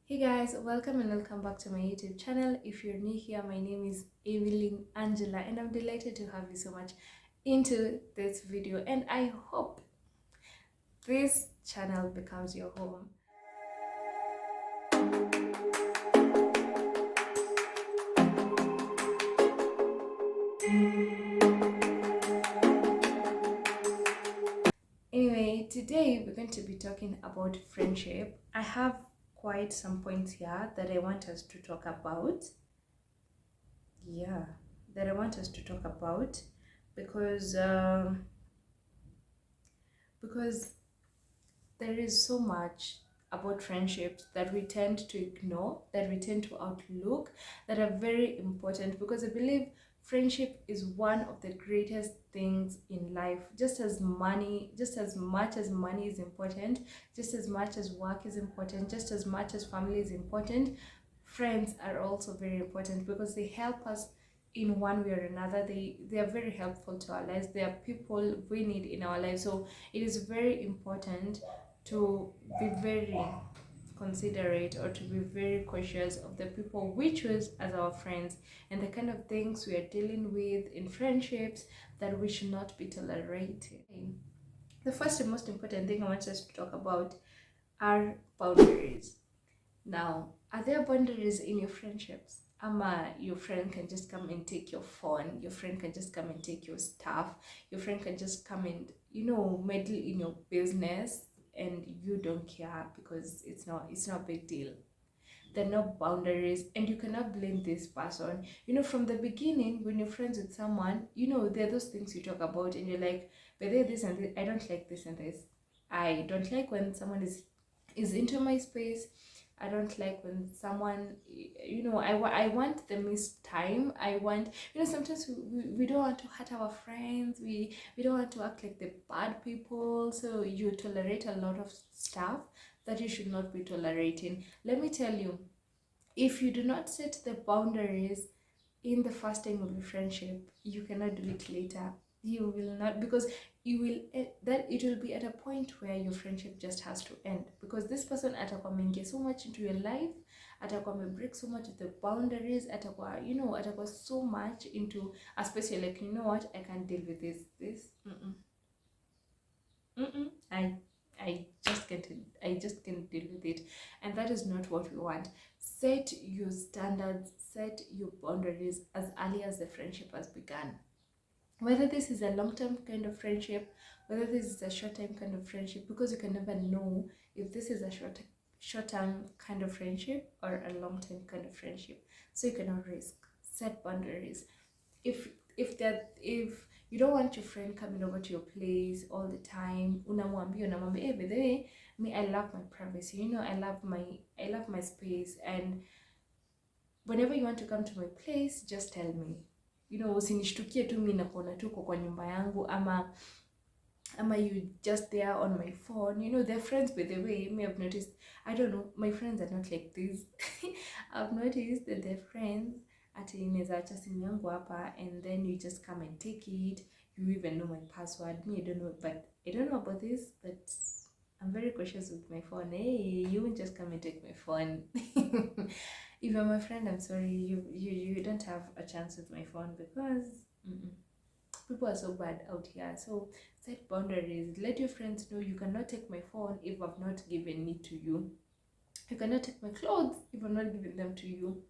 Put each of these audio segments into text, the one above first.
Hey guys, welcome and welcome back to my YouTube channel. If you're new here, my name is Evelyn Angela and I'm delighted to have you so much into this video, and I hope this channel becomes your home. Anyway, today we're going to be talking about friendship. I have quite some points here that I want us to talk about. Yeah, that I want us to talk about because because there is so much about friendships that we tend to ignore, that we tend to outlook, that are very important, because I believe friendship is one of the greatest things in life. Just as money, just as much as money is important, just as much as work is important, just as much as family is important, friends are also very important because they help us in one way or another. They are very helpful to our lives. They are people we need in our lives. So it is very important to be very considerate or to be very cautious of the people we choose as our friends and the kind of things we are dealing with in friendships that we should not be tolerating. The first and most important thing I want us to talk about are boundaries. Now, are there boundaries in your friendships? Your friend can just come and take your phone, your friend can just come and take your stuff, your friend can just come and, meddle in your business, and you don't care because it's not a big deal. There are no boundaries, and you cannot blame this person. From the beginning, when you're friends with someone, there are those things you talk about, and you're like, but there this and this, I don't like this and this. I don't like when someone is into my space. I don't like when someone, I want the missed time. I want, sometimes we don't want to hurt our friends. We don't want to act like the bad people. So you tolerate a lot of stuff that you should not be tolerating. Let me tell you, if you do not set the boundaries in the first time of your friendship, you cannot do it later. You will not, because you will that it will be at a point where your friendship just has to end, because this person atakuwa ameingia so much into your life, atakuwa break so much of the boundaries, atakuwa so much into a space you're like, what, I can't deal with this. Mm-mm. I just can't deal with it, and that is not what we want. Set your standards, set your boundaries as early as the friendship has begun. Whether this is a long-term kind of friendship, whether this is a short-term kind of friendship, because you can never know if this is a short-term kind of friendship or a long-term kind of friendship. So you cannot risk. Set boundaries. If you don't want your friend coming over to your place all the time, unamwambia, hey, by the way, me, I love my privacy. I love my space, and whenever you want to come to my place, just tell me. Usinishtukie tu mimi nakuona tu kwa nyumba yangu, ama you just there on my phone. They're friends, by the way. Me, I've noticed, I don't know, my friends are not like this. I've noticed that they're friends ati inaweza acha simu yangu hapa and then you just come and take it. You even know my password. Me, I don't know, but I don't know about this, but I'm very cautious with my phone. Hey, you won't just come and take my phone. If you're my friend, I'm sorry, you don't have a chance with my phone, because people are so bad out here. So set boundaries. Let your friends know you cannot take my phone if I've not given it to you. You cannot take my clothes if I'm not giving them to you.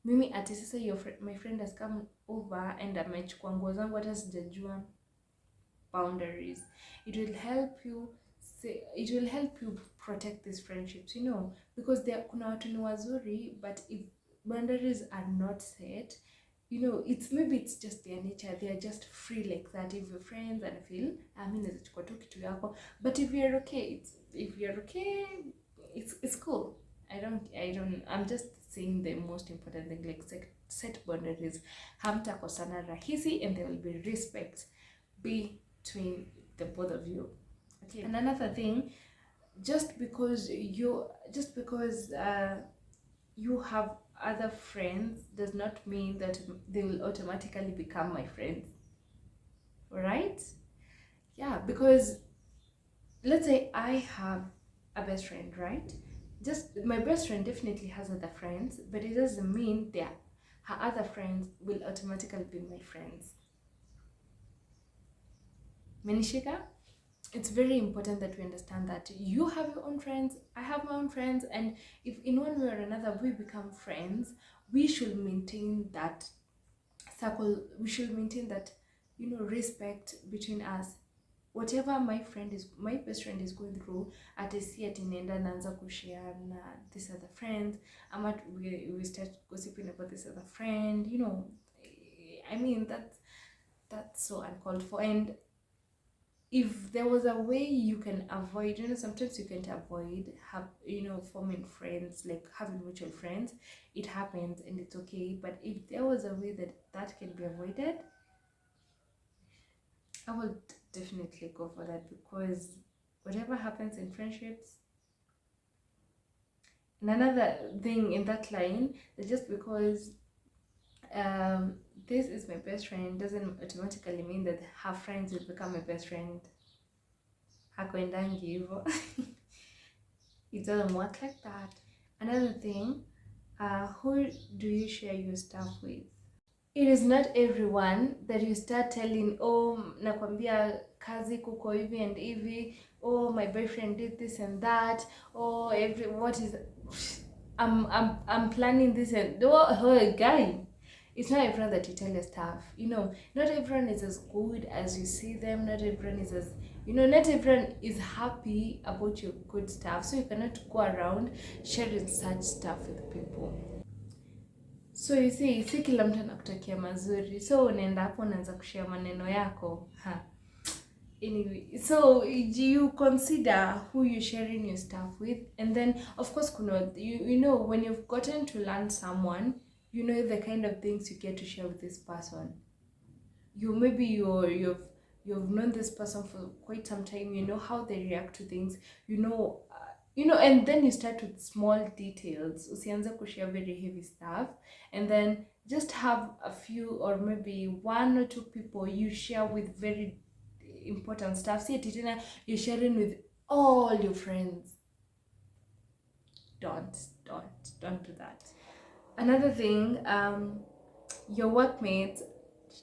Mimi ati sasa my friend has come over and amechukua nguo zangu hata sijajua. Boundaries. It will help you protect these friendships, because kuna watu ni wazuri, but if boundaries are not set, it's just their nature. They are just free like that. If you're friends and feel, naweza chukua tu kitu yako, but if you're okay, it's cool. I'm just saying the most important thing, like set boundaries. Hamtakosana rahisi, and there will be respect between the both of you. Okay. And another thing, just because you have other friends does not mean that they will automatically become my friends. Right? Yeah, because let's say I have a best friend, right? Just my best friend definitely has other friends, but it doesn't mean her other friends will automatically be my friends. Menishika? It's very important that we understand that you have your own friends, I have my own friends, and if in one way or another we become friends, we should maintain that circle, we should maintain that, respect between us. Whatever my best friend is going through, atasi ati nenda naanza kushare na this other friend, ama we start gossiping about this other friend, I mean that's so uncalled for. And if there was a way you can avoid, sometimes you can't avoid forming friends, like having mutual friends. It happens and it's okay, but if there was a way that can be avoided, I would definitely go for that, because whatever happens in friendships. And another thing in that line, that just because um, this is my best friend doesn't automatically mean that her friends will become my best friend. Hakuendangi hivyo. It doesn't work like that. Another thing, who do you share your stuff with? It is not everyone that you start telling, oh, nakwambia kazi kuko hivi and hivi, oh, my boyfriend did this and that, oh, what is, I'm planning this and, oh, guy. It's not everyone that you tell your stuff. Not everyone is as good as you see them. Not everyone is as, not everyone is happy about your good stuff. So you cannot go around sharing such stuff with people. So you see, si kila mtu anakutakia mazuri, so unaenda hapo unaanza kushare maneno yako. Anyway, so do you consider who you're sharing your stuff with? And then of course when you've gotten to learn someone, you know the kind of things you get to share with this person. You've known this person for quite some time, you know how they react to things, and then you start with small details. Usianze kushare very heavy stuff, and then just have a few, or maybe one or two people you share with very important stuff. See Titina, you're sharing with all your friends. Don't do that. Another thing, your workmates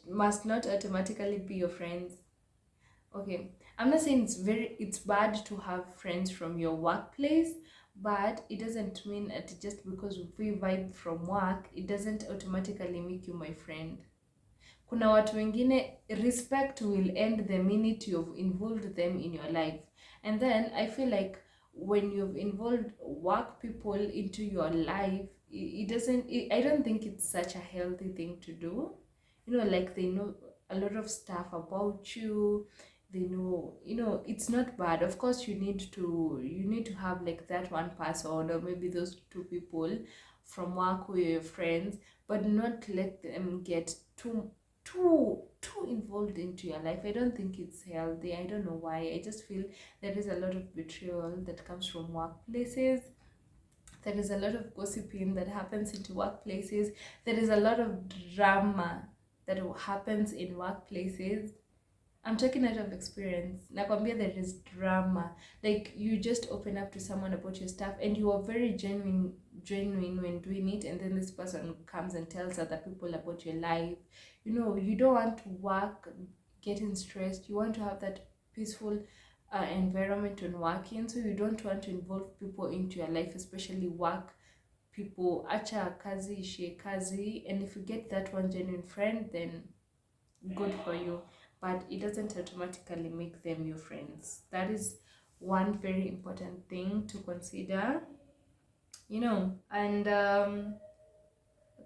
must not automatically be your friends. Okay, I'm not saying it's bad to have friends from your workplace, but it doesn't mean that just because we vibe from work, it doesn't automatically make you my friend. Kuna watu wengine, respect will end the minute you've involved them in your life. And then I feel like when you've involved work people into your life, I don't think it's such a healthy thing to do. Like they know a lot of stuff about you, they know, it's not bad. Of course you need to have like that one person, or maybe those two people from work who are your friends, but not let them get too involved into your life. I don't think it's healthy. I don't know why. I just feel there is a lot of betrayal that comes from workplaces. There is a lot of gossiping that happens into workplaces. There is a lot of drama that happens in workplaces. I'm talking out of experience. Nakwambia, there is drama. Like, you just open up to someone about your stuff and you are very genuine when doing it, and then this person comes and tells other people about your life. You don't want to work getting stressed. You want to have that peaceful environment on working, so you don't want to involve people into your life, especially work people. Acha kazi ishe kazi, and if you get that one genuine friend, then good for you, but it doesn't automatically make them your friends. That is one very important thing to consider. And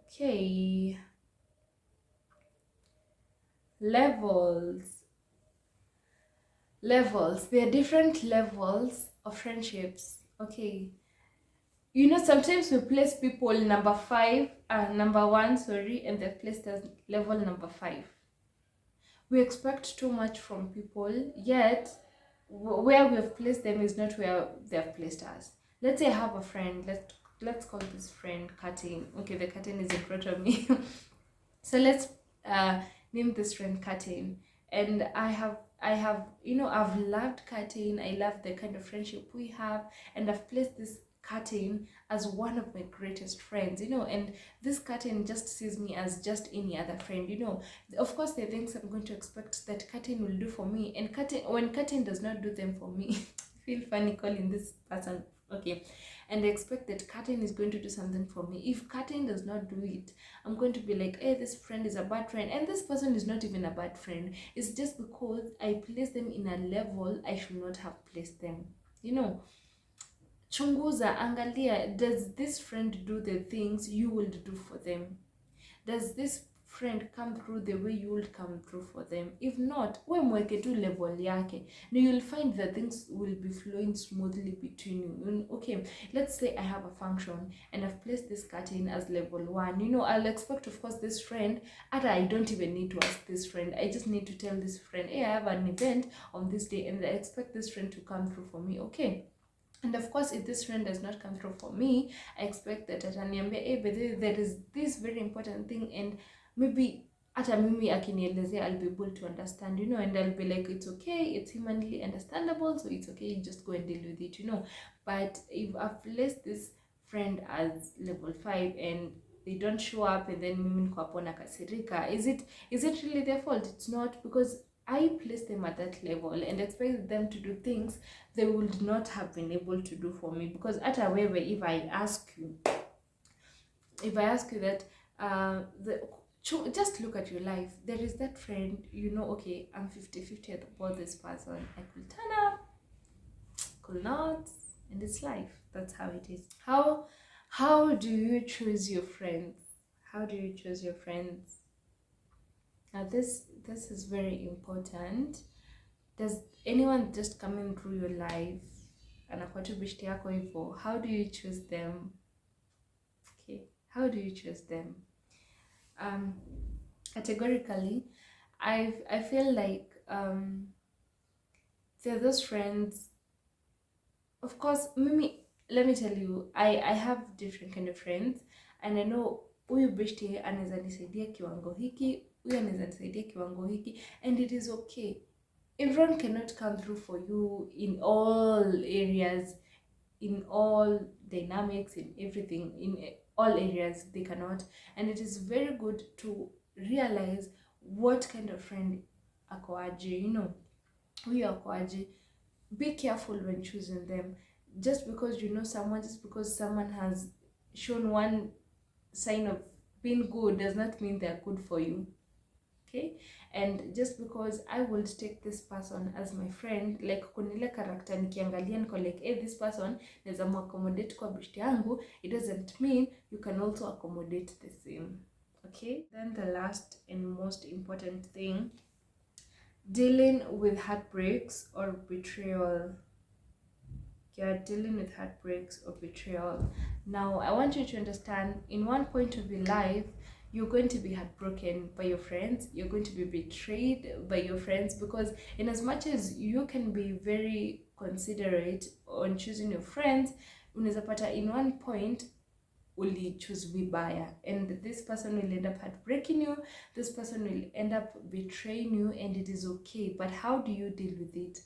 okay, levels. There are different levels of friendships. Okay, sometimes we place people number one, sorry, and they're placed as level number 5. We expect too much from people, yet where we have placed them is not where they have placed us. Let's say I have a friend. Let's call this friend Katin. Okay, the Katin is in front of me. So let's name this friend Katin. And I've loved Katin. I love the kind of friendship we have, and I've placed this Katin as one of my greatest friends, and this Katin just sees me as just any other friend. Of course, there are things I'm going to expect that Katin will do for me, and when Katin does not do them for me, I feel funny calling this person, okay, and I expect that Katin is going to do something for me. If Katin does not do it, I'm going to be like, hey, this friend is a bad friend, and this person is not even a bad friend. It's just because I placed them in a level I should not have placed them. Chunguza, angalia, does this friend do the things you would do for them? Does this friend come through the way you would come through for them? If not, we mweke tu level yake. Now you'll find that things will be flowing smoothly between you. Okay, let's say I have a function and I've placed this curtain as level 1. I'll expect, of course, this friend, I don't even need to ask this friend. I just need to tell this friend, hey, I have an event on this day and I expect this friend to come through for me. Okay. And of course, if this friend does not come through for me, I expect that ataniambia, hey, but there is this very important thing, and maybe hata mimi akinielezea, I'll be able to understand, and I'll be like, it's okay, it's humanly understandable, so it's okay, you just go and deal with it. But if I've placed this friend as level 5 and they don't show up, and then mimi niko hapo nakasirika, is it really their fault? It's not, because I placed them at that level and expected them to do things they would not have been able to do for me. Because at a way, if I ask you that, just look at your life. There is that friend, okay, I'm 50-50 about this person. I could turn up, could not, and it's life. That's how it is. How do you choose your friends? How do you choose your friends? Now this is very important. Does anyone just coming through your life anakuwa tu beshte yako hivyo? How do you choose them? Okay, how do you choose them? Categorically, I feel like they're those friends. Of course, Mimi, let me tell you, I have different kind of friends, and I know huyu beshte anaweza nisaidia kiwango hiki, huyu anaweza nisaidia kiwango hiki, and it is okay. Everyone cannot come through for you in all areas, in all dynamics, in everything, in all areas. They cannot, and it is very good to realize what kind of friend ako aje, huyu ako aje. Be careful when choosing them. Just because you know someone, just because someone has shown one sign of being good, does not mean they're good for you. Okay, and just because I will take this person as my friend, like kunile character nikiangalia niko like, hey, this person naweza accommodate kwa bishti yangu, it doesn't mean you can also accommodate the same. Okay, then the last and most important thing, dealing with heartbreaks or betrayal. You're dealing with heartbreaks or betrayal. Now I want you to understand, in one point of your life, you're going to be heartbroken by your friends, you're going to be betrayed by your friends, because in as much as you can be very considerate on choosing your friends, unaweza pata in one point uli choose vibaya, and this person will end up heartbreaking you, this person will end up betraying you, and it is okay. But how do you deal with it?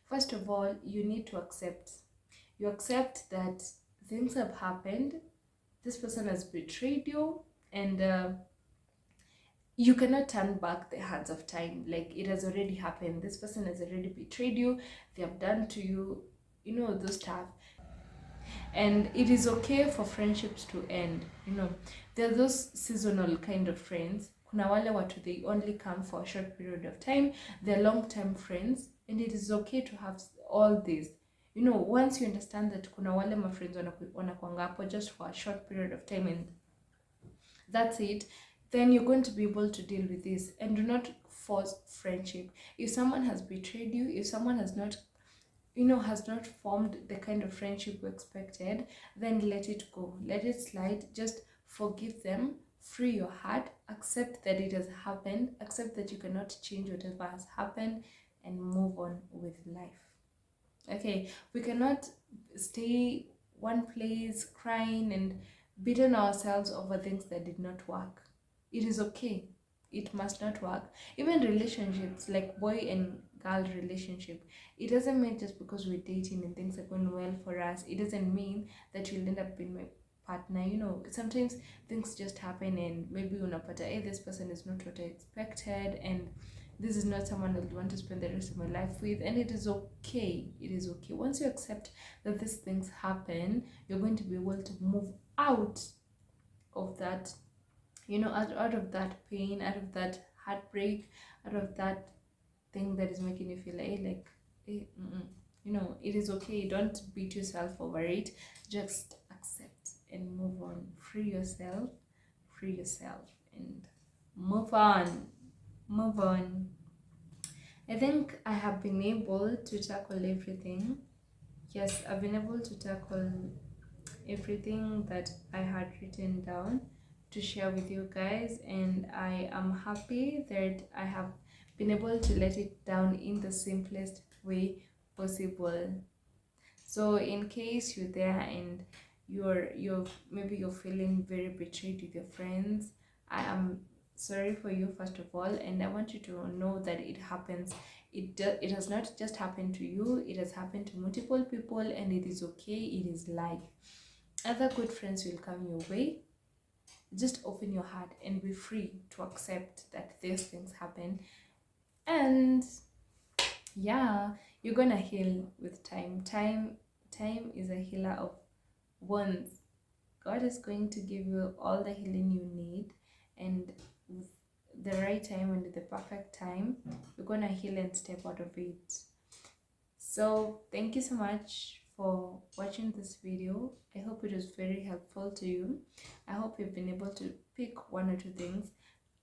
First of all, you need to accept. You accept that things have happened, this person has betrayed you, and you cannot turn back the hands of time. Like, it has already happened, this person has already betrayed you, they have done to you, those stuff. And it is okay for friendships to end. There are those seasonal kind of friends. Kuna wale watu, they only come for a short period of time, they're long-term friends, and it is okay to have all this. Once you understand that kuna wale my friends wanakuanga hapo just for a short period of time and that's it, then you're going to be able to deal with this. And do not force friendship. If someone has betrayed you, if someone has not formed the kind of friendship you expected, then let it go, let it slide. Just forgive them, free your heart, accept that it has happened, accept that you cannot change whatever has happened, and move on with life. Okay, we cannot stay one place crying and beating ourselves over things that did not work. It is okay. it must not work. Even relationships, like boy and girl relationship, it doesn't mean just because we're dating and things are going well for us, it doesn't mean that you'll end up being my partner. You know, sometimes things just happen and maybe unapata, hey, this person is not what I expected, and this is not someone I want to spend the rest of my life with, and it is okay. It is okay. Once you accept that these things happen, you're going to be able to move out of that, you know, out of that pain, out of that heartbreak, out of that thing that is making you feel you know, it is okay. Don't beat yourself over it. Just accept and move on. Free yourself, and move on. Move on. I think I have been able to tackle everything. Yes, I've been able to tackle everything that I had written down to share with you guys, and I am happy that I have been able to let it down in the simplest way possible. So in case you're there and you're maybe you're feeling very betrayed with your friends, I am sorry for you first of all, and I want you to know that it happens. It has not just happened to you, it has happened to multiple people, and it is okay. It is life. Other good friends will come your way. Just open your heart and be free to accept that these things happen. And yeah, you're gonna heal with time. Time is a healer of wounds. God is going to give you all the healing you need, and with the right time and the perfect time, you're gonna heal and step out of it. So thank you so much for watching this video. I hope it was very helpful to you. I hope you've been able to pick one or two things.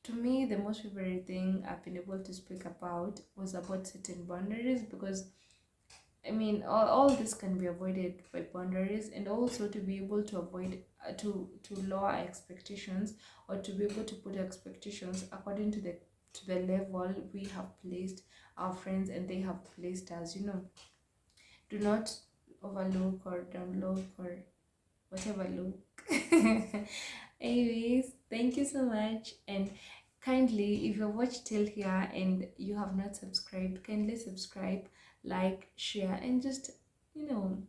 To me, the most favorite thing I've been able to speak about was about setting boundaries, because I mean, all this can be avoided by boundaries, and also to be able to avoid to lower expectations, or to be able to put expectations according to the level we have placed our friends and they have placed us. You know, do not overlook or download or whatever look. Anyways, thank you so much, and kindly, if you watched till here and you have not subscribed, kindly subscribe, like, share, and just, you know,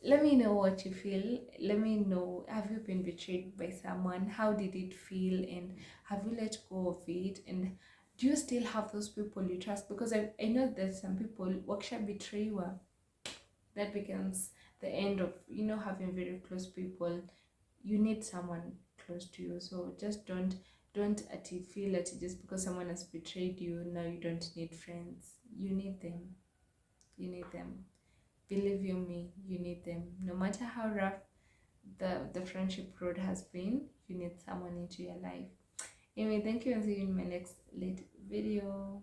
let me know what you feel. Let me know, have you been betrayed by someone? How did it feel? And have you let go of it? And do you still have those people you trust? Because I know that some people waksha betray you, that becomes the end of, you know, having very close people. You need someone close to you, so just don't feel that just because someone has betrayed you, now you don't need friends. You need them. You need them. Believe you me, you need them. No matter how rough the friendship road has been, you need someone into your life. Anyway, thank you, and see you in my next late video.